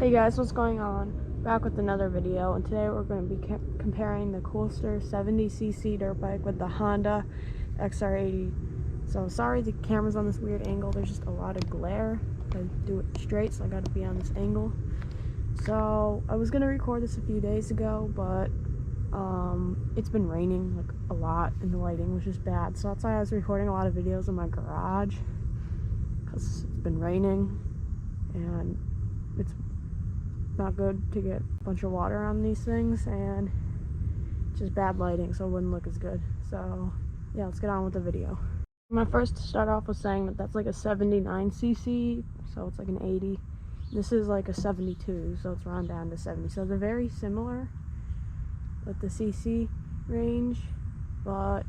Hey guys, what's going on? Back with another video, and today we're going to be comparing the Coolster 70cc dirt bike with the Honda Xr80. So sorry the camera's on this weird angle, there's just a lot of glare. I do it straight, so I got to be on this angle. So I was going to record this a few days ago, but it's been raining like a lot and the lighting was just bad. So that's why I was recording a lot of videos in my garage, because it's been raining and it's not good to get a bunch of water on these things, and just bad lighting, so it wouldn't look as good. So yeah, let's get on with the video. I'm first to start off with saying that that's like a 79cc, so it's like an 80. This is like a 72, so it's run down to 70. So they're very similar with the cc range, but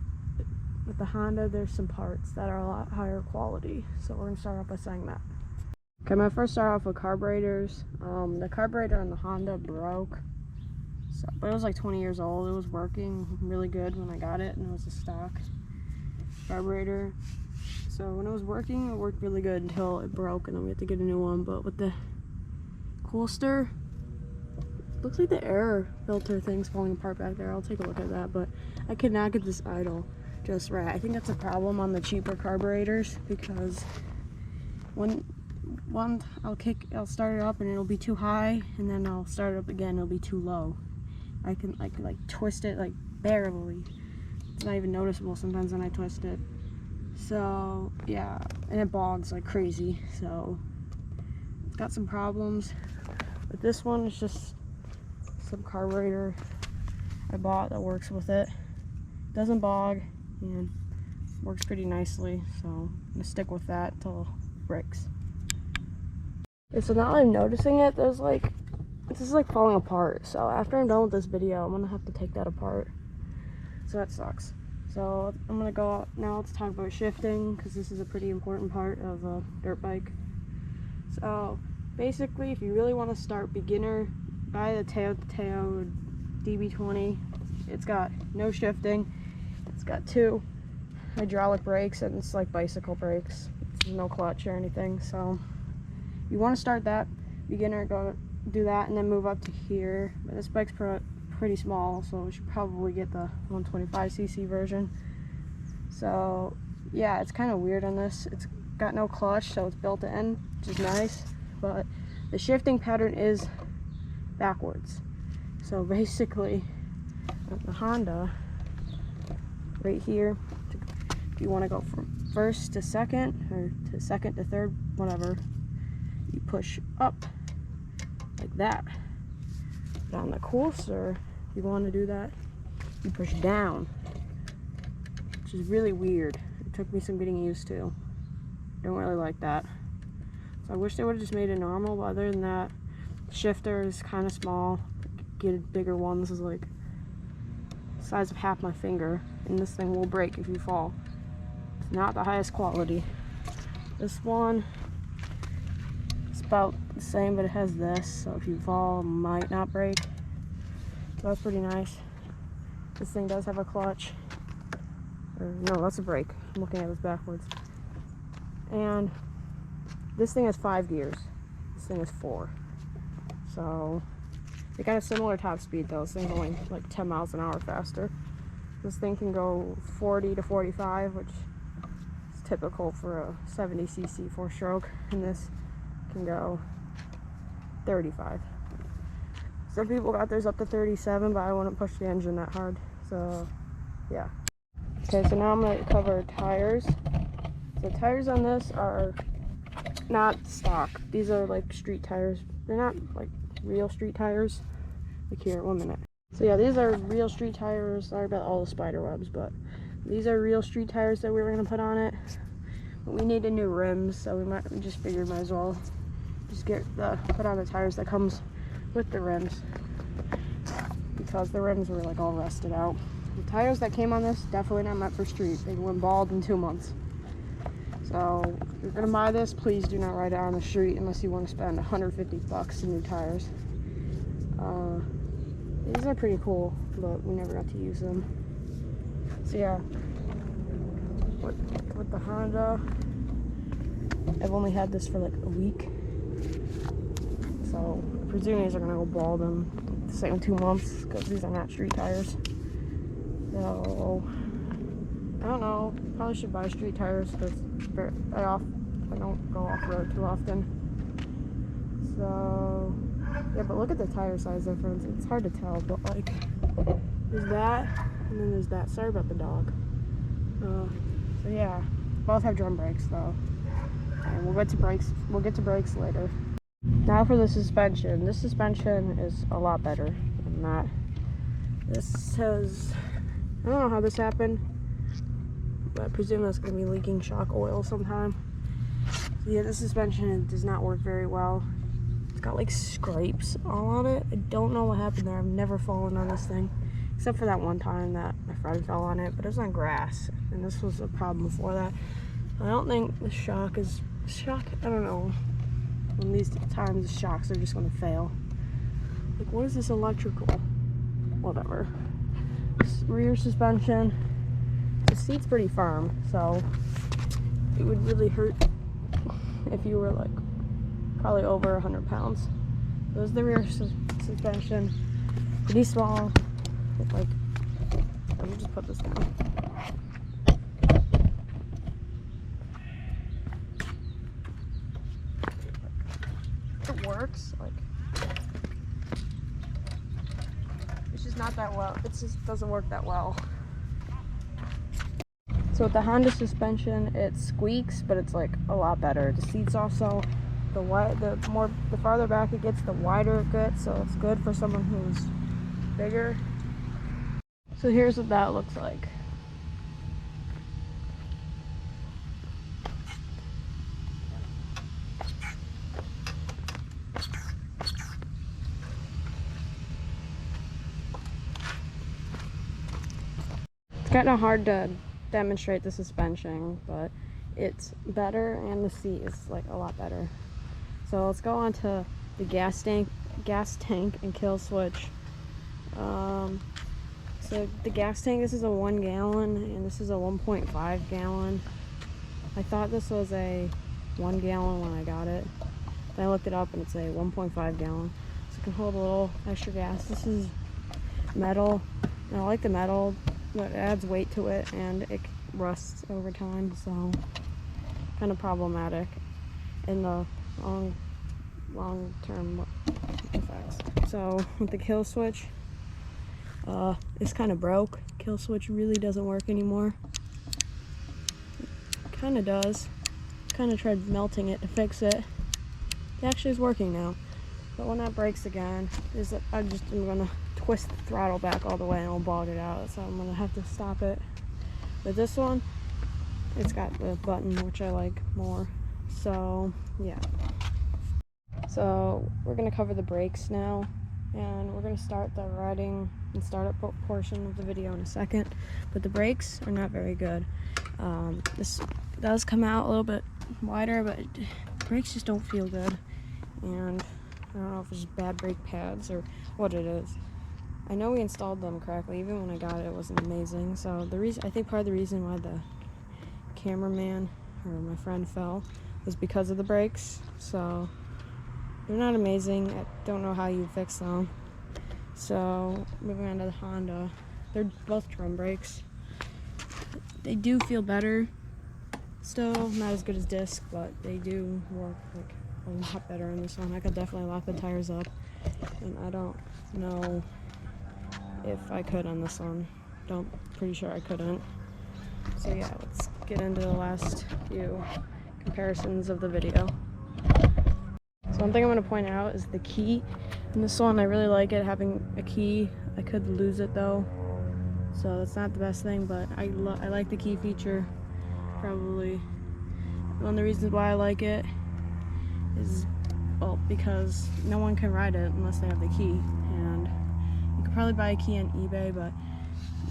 with the Honda there's some parts that are a lot higher quality. So we're gonna start off by saying that. Okay, I'm gonna first start off with carburetors. The carburetor on the Honda broke, but it was like 20 years old. It was working really good when I got it, and it was a stock carburetor. So when it was working, it worked really good until it broke, and then we had to get a new one. But with the Coolster, looks like the air filter thing's falling apart back there. I'll take a look at that, but I could not get this idle just right. I think that's a problem on the cheaper carburetors, because when I'll start it up and it'll be too high, and then I'll start it up again, it'll be too low. I can like twist it like barely. It's not even noticeable sometimes when I twist it. So yeah, and it bogs like crazy. So it's got some problems. But this one is just some carburetor I bought that works with it. Doesn't bog and works pretty nicely. So I'm gonna stick with that until it breaks. So now I'm noticing it, this is like falling apart. So after I'm done with this video, I'm gonna have to take that apart. So that sucks. So I'm gonna go now. Let's talk about shifting, because this is a pretty important part of a dirt bike. So basically, if you really want to start beginner, buy the Teo DB20. It's got no shifting. It's got 2 hydraulic brakes, and it's like bicycle brakes. It's no clutch or anything. So you want to start that beginner, go do that, and then move up to here. But this bike's pretty small, so we should probably get the 125cc version. So yeah, it's kind of weird on this. It's got no clutch, so it's built in, which is nice, but the shifting pattern is backwards. So basically the Honda right here, if you want to go from first to second, or to second to third, whatever, you push up like that. But on the Coolster, if you want to do that, you push down, which is really weird. It took me some getting used to. Don't really like that. So I wish they would have just made it normal, but other than that, the shifter is kind of small. Get bigger ones is like the size of half my finger, and this thing will break if you fall. It's not the highest quality. This one, about the same, but it has this, so if you fall, it might not break. So that's pretty nice. This thing does have a clutch, or no, that's a brake. I'm looking at this backwards. And this thing has 5 gears. This thing has 4. So they got a similar top speed though. This thing's only like 10 miles an hour faster. This thing can go 40 to 45, which is typical for a 70cc 4-stroke, and this can go 35. Some people got theirs up to 37, but I wouldn't push the engine that hard. So yeah. Okay, so now I'm going to cover tires. So tires on this are not stock. These are like street tires. They're not like real street tires. Like here, 1 minute. So yeah, these are real street tires. Sorry about all the spider webs, but these are real street tires that we were going to put on it. But we needed new rims, so we just figured might as well just put on the tires that comes with the rims, because the rims were like all rusted out. The tires that came on this, definitely not meant for street. They went bald in 2 months. So if you're gonna buy this, please do not ride it on the street unless you want to spend 150 bucks in new tires. These are pretty cool, but we never got to use them. So yeah, with the Honda, I've only had this for like a week. So presume these are gonna go bald in the same 2 months because these are not street tires. So I don't know. Probably should buy street tires because I don't go off road too often. So yeah, but look at the tire size difference. It's hard to tell, but like there's that, and then there's that. Sorry about the dog. So yeah, both have drum brakes though. And we'll get to brakes. We'll get to brakes later. Now for the suspension. This suspension is a lot better than that. This says, I don't know how this happened, but I presume that's going to be leaking shock oil sometime. So yeah, the suspension does not work very well. It's got like scrapes all on it. I don't know what happened there. I've never fallen on this thing, except for that one time that my friend fell on it, but it was on grass, and this was a problem before that. I don't think the shock, I don't know. When these times the shocks are just going to fail. Like, what is this electrical? Whatever. This rear suspension, the seat's pretty firm, so it would really hurt if you were like probably over 100 pounds. There's the rear suspension, pretty small. Like, let me just put this down. It works, like, it's just not that well. It just doesn't work that well. So with the Honda suspension, it squeaks, but it's like a lot better. The seats also, the farther back it gets, the wider it gets, so it's good for someone who's bigger. So here's what that looks like. It's kind of hard to demonstrate the suspension, but it's better, and the seat is like a lot better. So let's go on to the gas tank and kill switch. So the gas tank, this is a 1 gallon and this is a 1.5 gallon. I thought this was a 1 gallon when I got it. Then I looked it up and it's a 1.5 gallon. So it can hold a little extra gas. This is metal, and I like the metal, but it adds weight to it and it rusts over time, so kind of problematic in the long-term effects. So with the kill switch, it's kind of broke. Kill switch really doesn't work anymore. It kind of does. Kind of tried melting it to fix it. It actually is working now. But when that breaks again, I'm gonna twist the throttle back all the way and I'll bog it out. So I'm gonna have to stop it. But this one, it's got the button, which I like more. So yeah. So we're gonna cover the brakes now, and we're gonna start the riding and startup portion of the video in a second. But the brakes are not very good. This does come out a little bit wider, but brakes just don't feel good. And I don't know if it's just bad brake pads or what it is. I know we installed them correctly. Even when I got it, it wasn't amazing. So I think part of the reason why the cameraman or my friend fell was because of the brakes. So they're not amazing. I don't know how you fix them. So moving on to the Honda, they're both drum brakes. They do feel better. Still not as good as disc, but they do work like a lot better in this one. I could definitely lock the tires up, and I don't know if I could on this one. Pretty sure I couldn't. So yeah, let's get into the last few comparisons of the video. So one thing I'm going to point out is the key. In this one, I really like it having a key. I could lose it though, so that's not the best thing, but I like the key feature. Probably one of the reasons why I like it is, well, because no one can ride it unless they have the key, and you could probably buy a key on eBay, but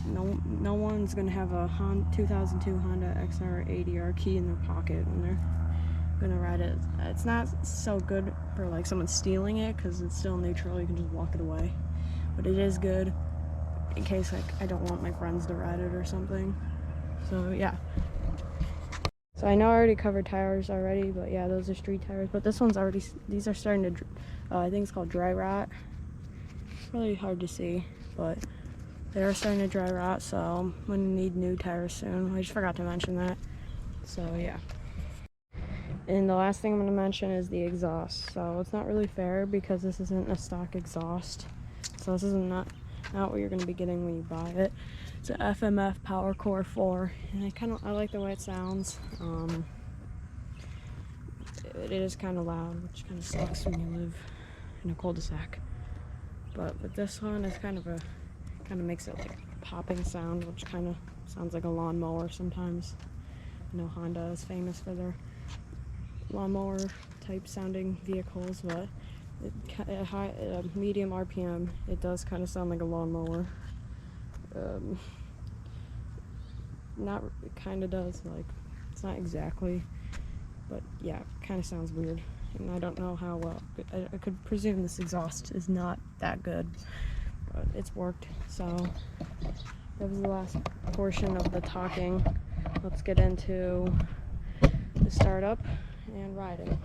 no one's gonna have a 2002 Honda Xr80r key in their pocket when they're gonna ride it. It's not so good for like someone stealing it because it's still neutral. You can just walk it away, but it is good in case like I don't want my friends to ride it or something. So yeah. So I know I already covered tires already, but yeah, those are street tires. But this one's already, these are starting to I think it's called dry rot. It's really hard to see, but they are starting to dry rot, so I'm gonna need new tires soon. I just forgot to mention that. So yeah. And the last thing I'm gonna mention is the exhaust. So it's not really fair because this isn't a stock exhaust. So this is not what you're gonna be getting when you buy it. It's an FMF Power Core 4, and I like the way it sounds. It is kind of loud, which kind of sucks when you live in a cul-de-sac. But with this one, it's kind of makes it like a popping sound, which kind of sounds like a lawnmower sometimes. I know Honda is famous for their lawnmower type sounding vehicles, but at medium RPM, it does kind of sound like a lawnmower. It kind of does, like, it's not exactly, but yeah, it kind of sounds weird, and I don't know how well. I could presume this exhaust is not that good, but it's worked. So that was the last portion of the talking. Let's get into the startup and riding.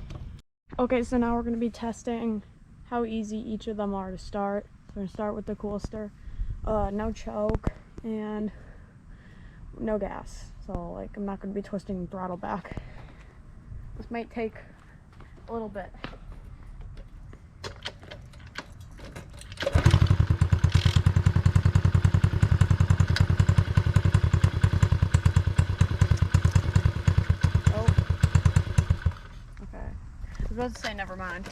Okay, so now we're going to be testing how easy each of them are to start. So we're going to start with the Coolster. No choke and no gas. So like, I'm not going to be twisting the throttle back. This might take a little bit. Oh. Okay. I was about to say never mind.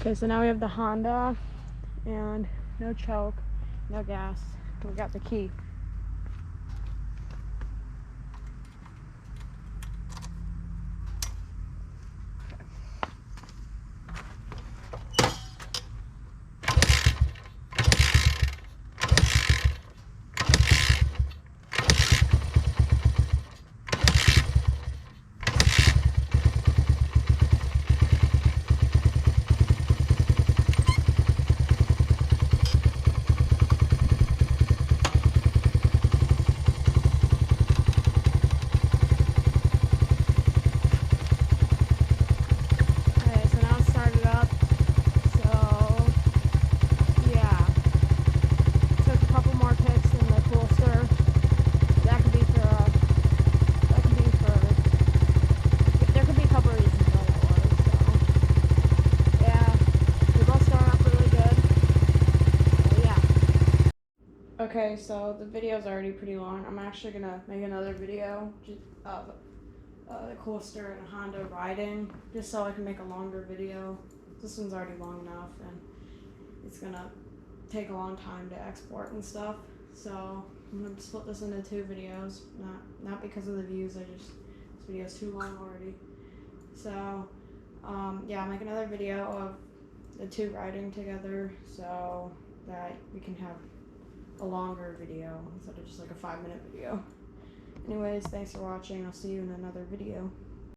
Okay, so now we have the Honda, and no choke, no gas. We got the key. Okay, so the video's already pretty long. I'm actually gonna make another video of the Coolster and Honda riding, just so I can make a longer video. This one's already long enough, and it's gonna take a long time to export and stuff. So I'm gonna split this into 2 videos. Not because of the views. This video's too long already. So yeah, I'll make another video of the 2 riding together, so that we can have a longer video instead of just like a 5-minute video. Anyways, thanks for watching. I'll see you in another video.